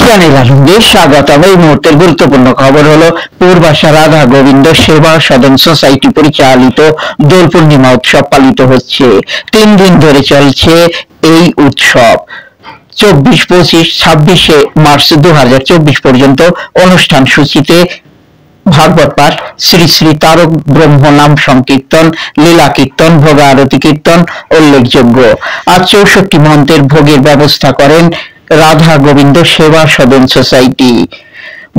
Channel আনন্দে স্বাগতম। এই মুহূর্তের গুরুত্বপূর্ণ খবর হলো পূর্বাশা রাধা গোবিন্দ সেবা সদন সোসাইটি পরিচালিত দোল পূর্ণিমা উৎসব পালিত হচ্ছে। 3 দিন ধরে চলছে এই উৎসব। 24, 25, 26 মার্চ 2024 পর্যন্ত অনুষ্ঠান সূচিতে ভাগবত পাঠ, শ্রী শ্রী তারক ব্রহ্ম নাম সংকীর্তন, লীলা কীর্তন, ভোগ আরতি কীর্তন উল্লেখযোগ্য। আজ 64 মহন্তের ভোগের ব্যবস্থা করেন রাধা গোবিন্দ সেবা সদন সোসাইটি।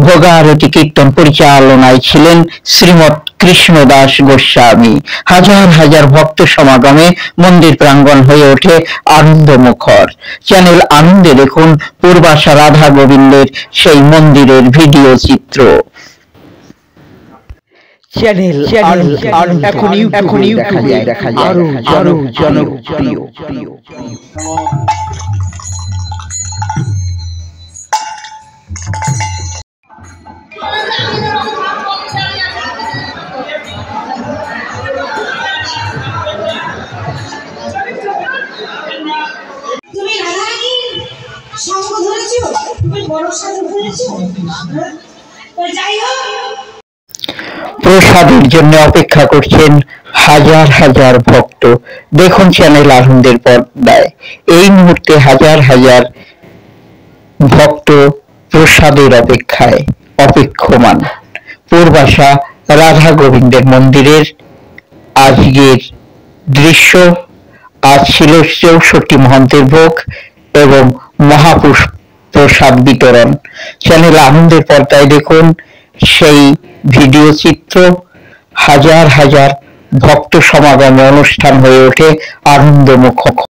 ভোগ আরতি কীর্তন পরিচালনায় ছিলেন শ্রীমৎ কৃষ্ণদাস গোস্বামী। হাজার হাজার ভক্ত সমাগমে মন্দির প্রাঙ্গণ হয়ে ওঠে আনন্দমুখর। চ্যানেল আনন্দে দেখুন পূর্বাশা রাধা গোবিন্দের সেই মন্দিরের ভিডিও চিত্র। চ্যানেল এখন দেখা যায় আরো জনপ্রিয়। তুমি রাধারানী সঙ্গ ধরেছো, তুমি বড় সাধু ধরেছো। যাই হোক, প্রসাদের জন্য অপেক্ষা করছেন হাজার হাজার ভক্ত। দেখুন চ্যানেল আনন্দের পর্দায় এই মুহূর্তে হাজার হাজার ভক্ত প্রসাদের অপেক্ষায় অপেক্ষমান। পূর্বাশা রাধা গোবিন্দের মন্দিরের আজকের দৃশ্য। আজ ছিল 64 মহন্তের ভোগ এবং মহাপ্রসাদ বিতরণ। চ্যানেল আনন্দের পর্দায় দেখুন সেই ভিডিও চিত্র। হাজার হাজার ভক্ত সমাগমে অনুষ্ঠান হয়ে ওঠে আনন্দমুখর।